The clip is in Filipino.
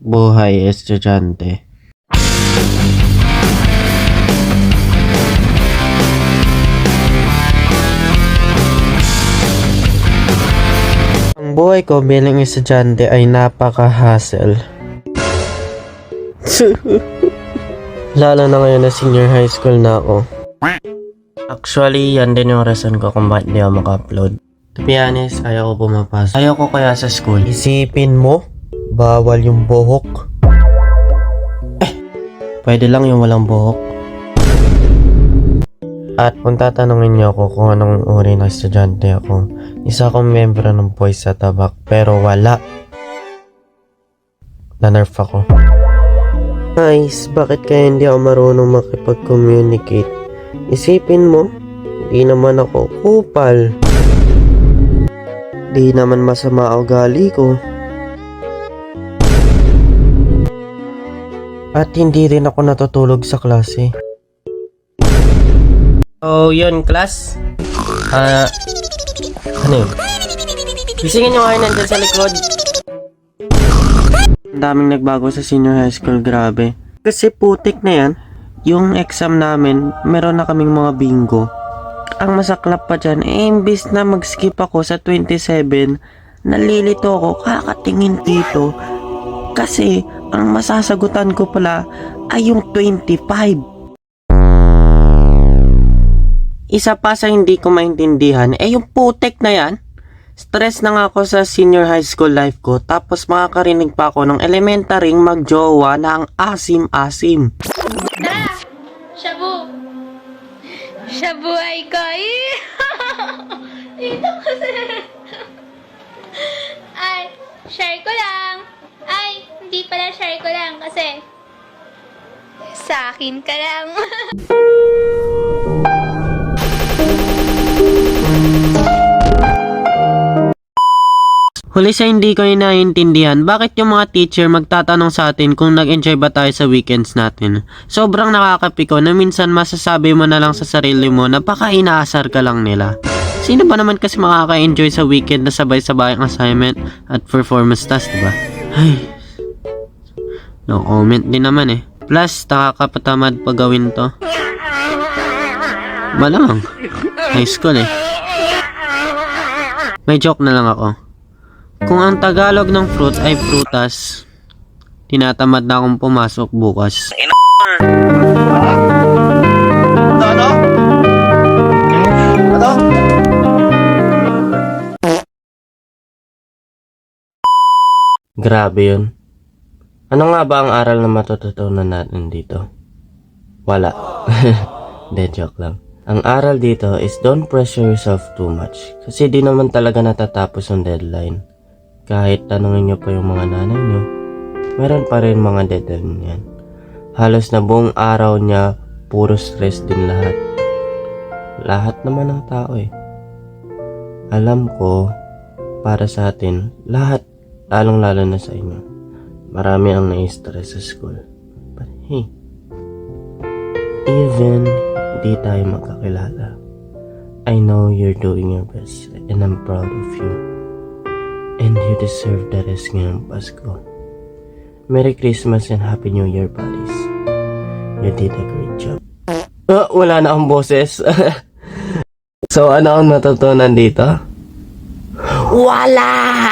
Buhay estudyante. Ang buhay ko bilang estudyante ay napaka-hassle. Lalo na ngayon na senior high school na ako. Actually, yan din yung reason ko kung bakit di ako maka-upload. To be honest, ayaw ko pumapasok. Ayaw ko kaya sa school. Isipin mo, bawal yung buhok. Pwede lang yung walang buhok. At kung tatanungin niyo ako kung anong uri ng estudyante ako, isa akong membro ng Boys sa Tabak, pero wala. Na-nerf ako. Nice, bakit kaya hindi ako marunong makipag-communicate? Isipin mo, hindi naman ako kupal. Di naman masama ugali ko. At hindi rin ako natutulog sa klase. So, yun, class. Ano yun? Gisingin nyo kayo nandyan sa likod. Ang daming nagbago sa senior high school, grabe. Kasi putik na yan, yung exam namin, meron na kaming mga bingo. Ang masaklap pa dyan, imbis na mag-skip ako sa 27, nalilito ako kakatingin dito. Kasi, ang masasagutan ko pala ay yung 25. Isa pa sa hindi ko maintindihan, yung putek na yan. Stress na nga ako sa senior high school life ko, tapos makakarinig pa ako ng elementaryng magjowa na ang asim-asim. Tara! Shabu! Shabuhay ko! Dito kasi. Ay, share ko lang. Ay, hindi pala share ko lang kasi sa akin ka lang. Huli sa hindi ko naiintindihan, bakit yung mga teacher magtatanong sa atin kung nag-enjoy ba tayo sa weekends natin? Sobrang nakakapiko na minsan masasabi mo na lang sa sarili mo na baka inaasar ka lang nila. Sino ba naman kasi makaka-enjoy sa weekend na sabay-sabay ang assignment at performance task, diba? Ay, no comment din naman eh. Plus, nakakapatamad pa gawin to. Malamang, high school eh. May joke na lang ako. Kung ang Tagalog ng fruit ay prutas, tinatamad na akong pumasok bukas. Ano? Grabe yun. Ano nga ba ang aral na matututunan natin dito? Wala. De, joke lang. Ang aral dito is don't pressure yourself too much. Kasi di naman talaga natatapos ang deadline. Kahit tanungin nyo pa yung mga nanay nyo, meron pa rin mga deadline yan. Halos na buong araw niya, puro stress din lahat. Lahat naman ng tao eh. Alam ko, para sa atin, lahat, lalong-lalo na sa inyo. Marami ang nai-stress sa school. But hey, even di tayo magkakilala, I know you're doing your best and I'm proud of you. And you deserve the rest ngayong Pasko. Merry Christmas and Happy New Year, buddies. You did a great job. Wala na akong boses. So, ano ang natutunan dito? Wala!